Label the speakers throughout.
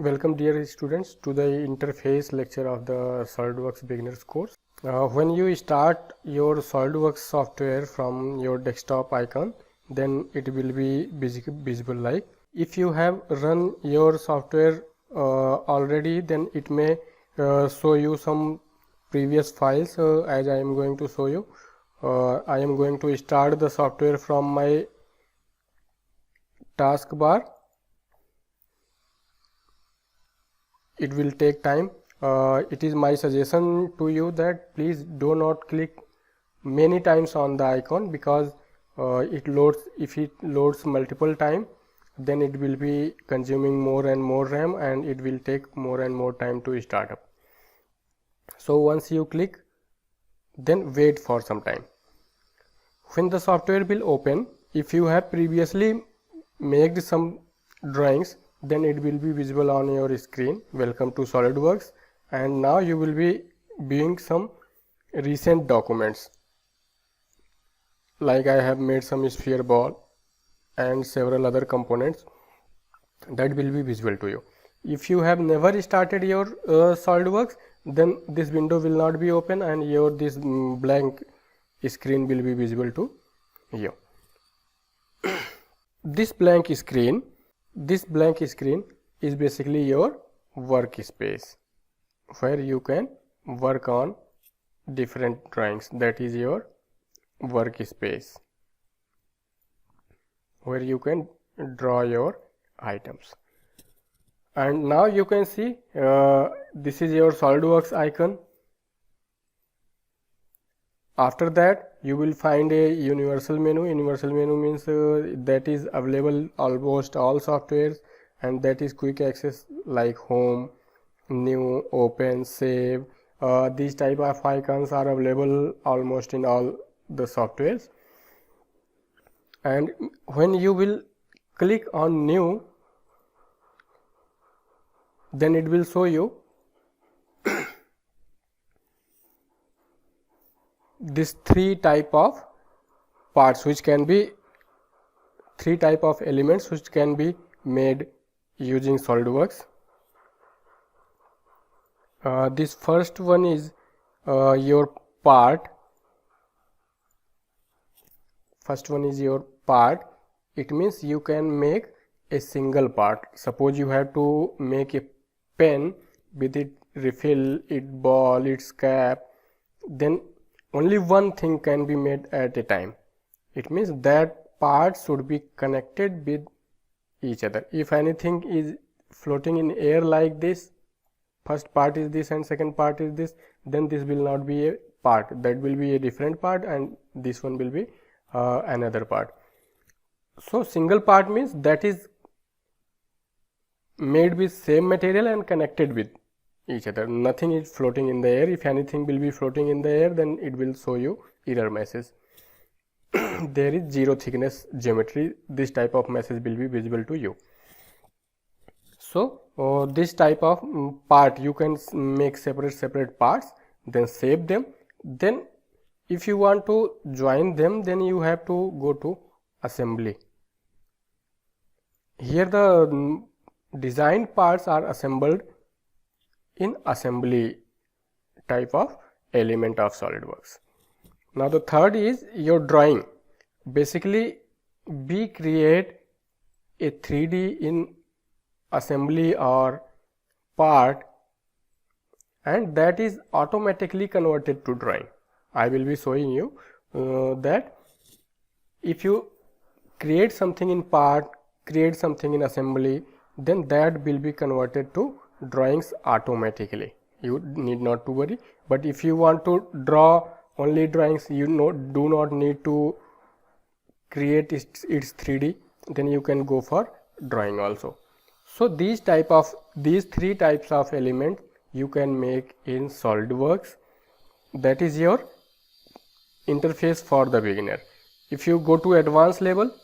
Speaker 1: Welcome dear students to the interface lecture of the SolidWorks beginners course. When you start your SolidWorks software from your desktop icon, then it will be visible like. If you have run your software already, then it may show you some previous files as I am going to show you. I am going to start the software from my taskbar. It will take time. It is my suggestion to you that please do not click many times on the icon, because if it loads multiple time, then it will be consuming more and more RAM and it will take more and more time to start up. So once you click, then wait for some time. When the software will open, if you have previously made some drawings, then it will be visible on your screen. Welcome to SolidWorks, and now you will be viewing some recent documents, like I have made some sphere ball and several other components that will be visible to you. If you have never started your SolidWorks, then this window will not be open and your this blank screen will be visible to you. This blank screen is basically your workspace, where you can work on different drawings. That is your workspace, where you can draw your items. And now you can see this is your SolidWorks icon. After that, you will find a universal menu. Universal menu means that is available almost all softwares, and that is quick access like home, new, open, save. These type of icons are available almost in all the softwares. And when you will click on new, then it will show you this three type of parts, which can be three type of elements which can be made using SolidWorks. This first one is your part. First one is your part. It means you can make a single part. Suppose you have to make a pen with it refill, its ball, its cap, then only one thing can be made at a time. It means that parts should be connected with each other. If anything is floating in air like this, first part is this and second part is this, then this will not be a part, that will be a different part, and this one will be another part. So single part means that is made with same material and connected with each other. Nothing is floating in the air. If anything will be floating in the air, then it will show you error message. There is zero thickness geometry. This type of message will be visible to you. So this type of part you can make separate parts, then save them. Then if you want to join them, then you have to go to assembly. Here the designed parts are assembled in assembly type of element of SolidWorks. Now the third is your drawing. Basically we create a 3D in assembly or part, and that is automatically converted to drawing. I will be showing you that if you create something in part, create something in assembly, then that will be converted to drawings automatically. You need not to worry. But if you want to draw only drawings, you do not need to create its 3D, then you can go for drawing also. So these three types of elements you can make in SolidWorks. That is your interface for the beginner. If you go to advanced level,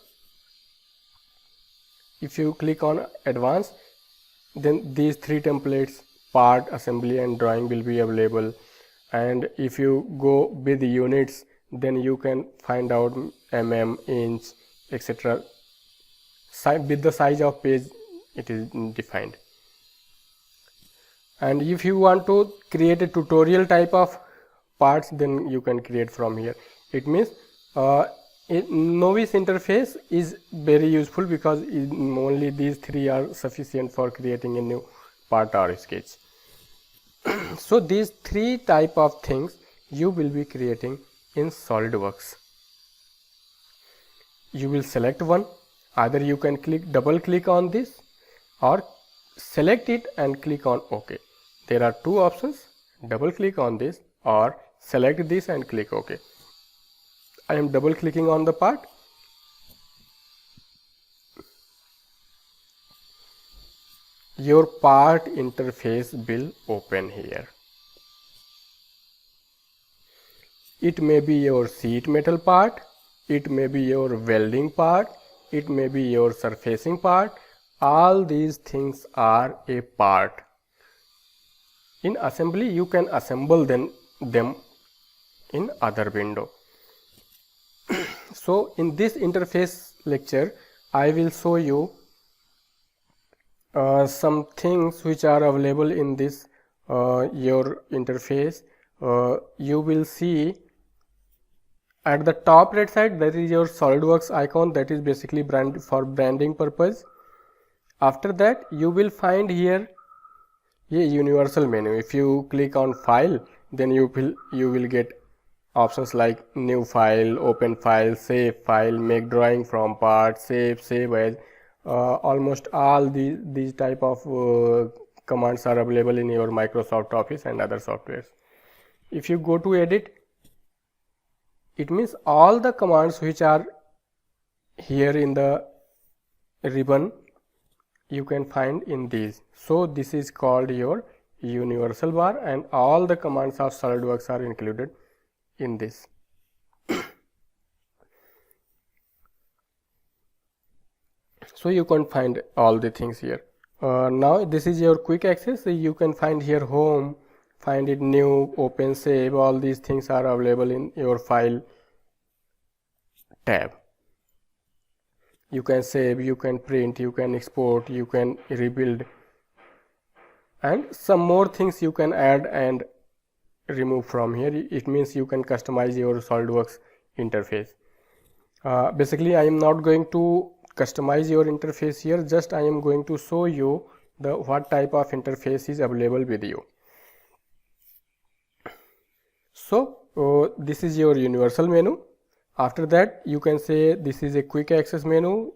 Speaker 1: if you click on advanced, then these three templates, part, assembly and drawing, will be available. And if you go with the units, then you can find out mm, inch, etc. With the size of page it is defined. And if you want to create a tutorial type of parts, then you can create from here. It means novice interface is very useful because only these three are sufficient for creating a new part or sketch. So these three type of things you will be creating in SolidWorks. You will select one, either you can double click on this or select it and click on OK. There are two options, double click on this or select this and click OK. I am double clicking on the part. Your part interface will open here. It may be your sheet metal part, it may be your welding part, it may be your surfacing part. All these things are a part. In assembly, you can assemble them in other window. So in this interface lecture, I will show you some things which are available in this your interface. You will see at the top right side, that is your SolidWorks icon, that is basically for branding purpose. After that, you will find here a universal menu. If you click on file, then you will get options like new file, open file, save file, make drawing from part, save as. Almost all these type of commands are available in your Microsoft Office and other softwares. If you go to edit, it means all the commands which are here in the ribbon you can find in these. So this is called your universal bar, and all the commands of SolidWorks are included in this. So you can find all the things here. Now this is your quick access. So you can find here home, find it, new, open, save. All these things are available in your file tab. You can save, you can print, you can export, you can rebuild, and some more things you can add and remove from here. It means you can customize your SolidWorks interface. Basically, I am not going to customize your interface here, just I am going to show you what type of interface is available with you. So this is your universal menu. After that, you can say this is a quick access menu.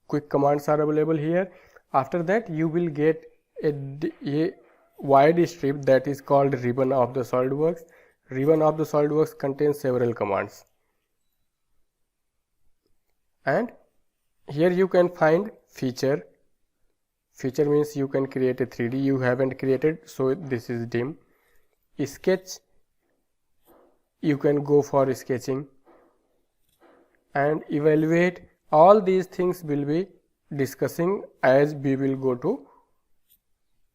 Speaker 1: Quick commands are available here. After that, you will get a wide strip that is called ribbon of the SolidWorks. Ribbon of the SolidWorks contains several commands, and here you can find feature. Feature means you can create a 3D you haven't created, so this is dim. Sketch, you can go for sketching, and evaluate. All these things will be discussing as we will go to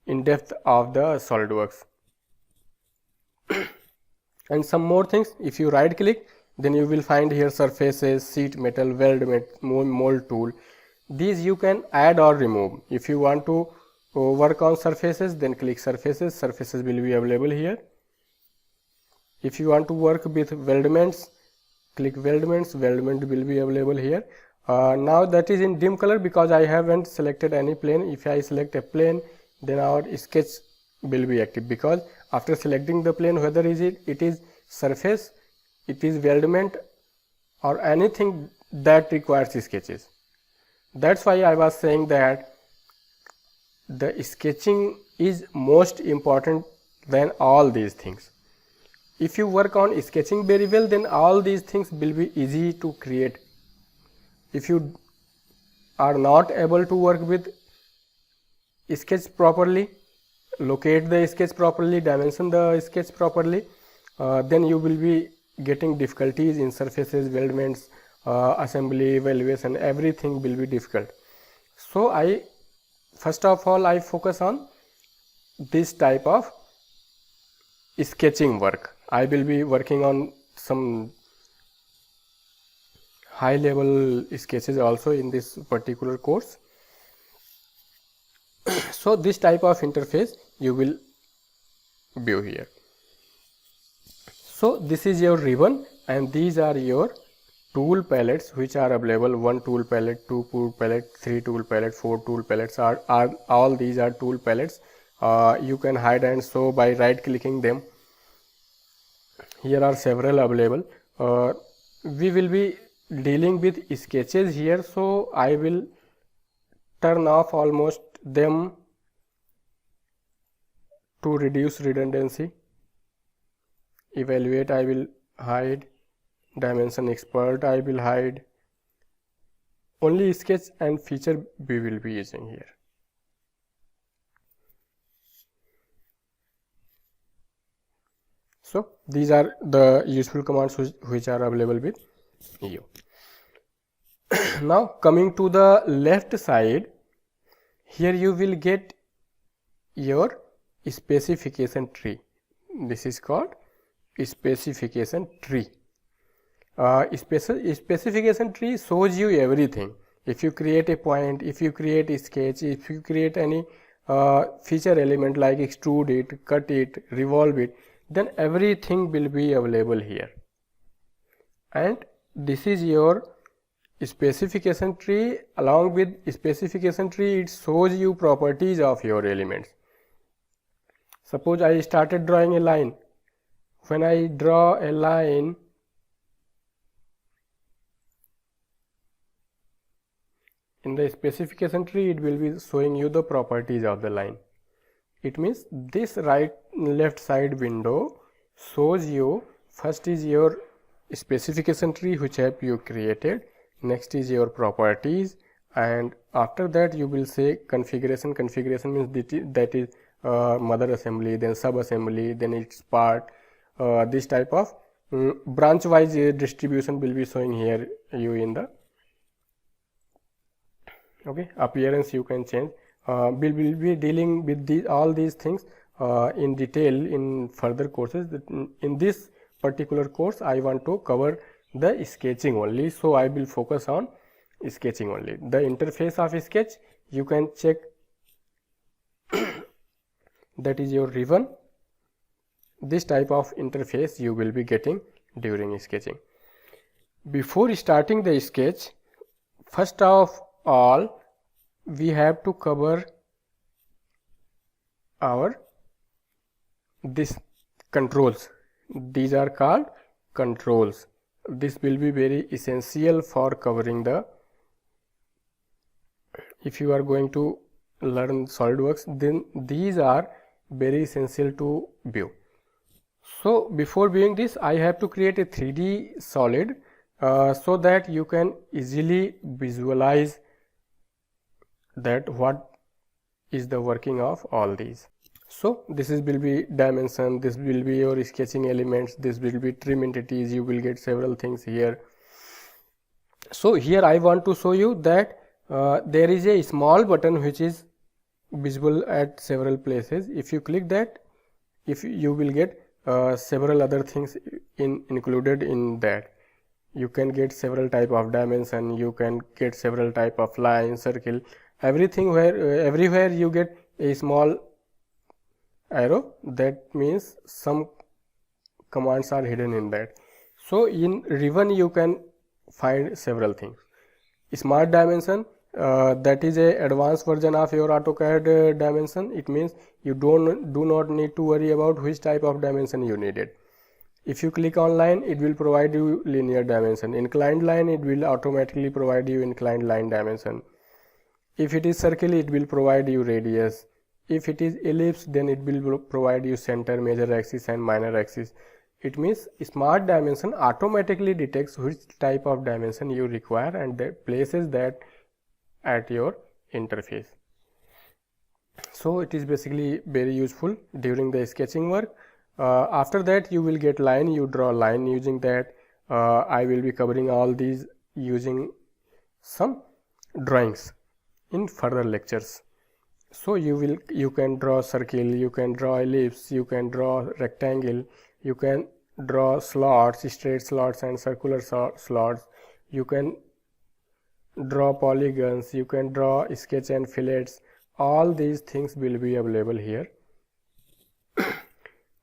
Speaker 1: in depth of the SolidWorks. And some more things, if you right click, then you will find here surfaces, sheet metal, weld, mold tool. These you can add or remove. If you want to work on surfaces, then click surfaces. Surfaces will be available here. If you want to work with weldments, click weldments. Weldment will be available here. Now that is in dim color because I haven't selected any plane. If I select a plane, then our sketch will be active, because after selecting the plane, whether it is surface, it is weldment, or anything that requires sketches. That's why I was saying that the sketching is most important than all these things. If you work on sketching very well, then all these things will be easy to create. If you are not able to work with sketch properly, locate the sketch properly, dimension the sketch properly, then you will be getting difficulties in surfaces, weldments, assembly, evaluation, everything will be difficult. So first of all I focus on this type of sketching work. I will be working on some high level sketches also in this particular course. So this type of interface you will view here. So this is your ribbon and these are your tool palettes which are available. 1 tool palette, 2 tool palette, 3 tool palette, 4 tool palettes are all these are tool palettes. You can hide and show by right clicking them. Here are several available. We will be dealing with sketches here, so I will turn off almost them to reduce redundancy. Evaluate I will hide, dimension expert I will hide, only sketch and feature we will be using here. So these are the useful commands which are available with you. Now coming to the left side, here you will get your specification tree. This is called specification tree. Specification tree shows you everything. If you create a point, if you create a sketch, if you create any feature element like extrude it, cut it, revolve it, then everything will be available here. And this is your specification tree. Along with specification tree, it shows you properties of your elements. Suppose I started drawing a line. When I draw a line, in the specification tree it will be showing you the properties of the line. It means this left side window shows you, first is your specification tree which have you created, next is your properties, and after that you will say configuration. Configuration means that is mother assembly, then sub assembly, then its part. This type of branch wise distribution will be showing here you in the appearance. You can change. We will be dealing with all these things in detail in further courses. In this particular course I want to cover the sketching only, so I will focus on sketching only. The interface of sketch you can check that is your ribbon. This type of interface you will be getting during sketching. Before starting the sketch, first of all we have to cover our this controls. These are called controls. This will be very essential for covering the, if you are going to learn SolidWorks, then these are very essential to view. So before viewing this I have to create a 3D solid so that you can easily visualize that what is the working of all these. So this will be dimension, this will be your sketching elements, this will be trim entities. You will get several things here. So here I want to show you that there is a small button which is visible at several places. If you click that, if you will get several other things included in that. You can get several type of dimension, you can get several type of line, circle, everything where everywhere you get a small arrow. That means some commands are hidden in that. So in ribbon you can find several things. Smart dimension, that is a advanced version of your AutoCAD dimension. It means you do not need to worry about which type of dimension you needed. If you click on line, it will provide you linear dimension. Inclined line, it will automatically provide you inclined line dimension. If it is circle, it will provide you radius. If it is ellipse, then it will provide you center, major axis and minor axis. It means smart dimension automatically detects which type of dimension you require and places that at your interface. So it is basically very useful during the sketching work. After that you will get line, you draw a line using that. I will be covering all these using some drawings in further lectures. So you can draw circle, you can draw ellipse, you can draw rectangle, you can draw slots, straight slots and circular slots, you can draw polygons, you can draw sketch and fillets. all these things will be available here.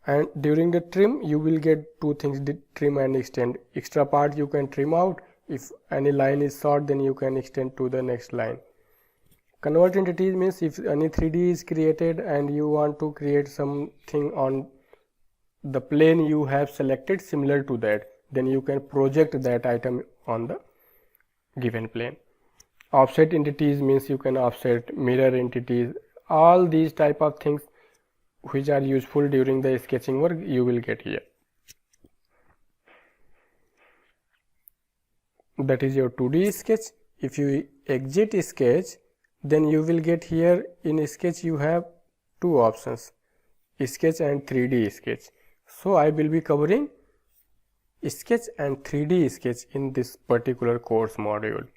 Speaker 1: And during the trim you will get two things, trim and extend. Extra part you can trim out. If any line is short, then you can extend to the next line. Convert entities means if any 3D is created and you want to create something on the plane you have selected similar to that, then you can project that item on the given plane. Offset entities means you can offset mirror entities. All these type of things which are useful during the sketching work you will get here. That is your 2D sketch. If you exit sketch, then you will get here in sketch you have two options, sketch and 3D sketch. So I will be covering sketch and 3D sketch in this particular course module.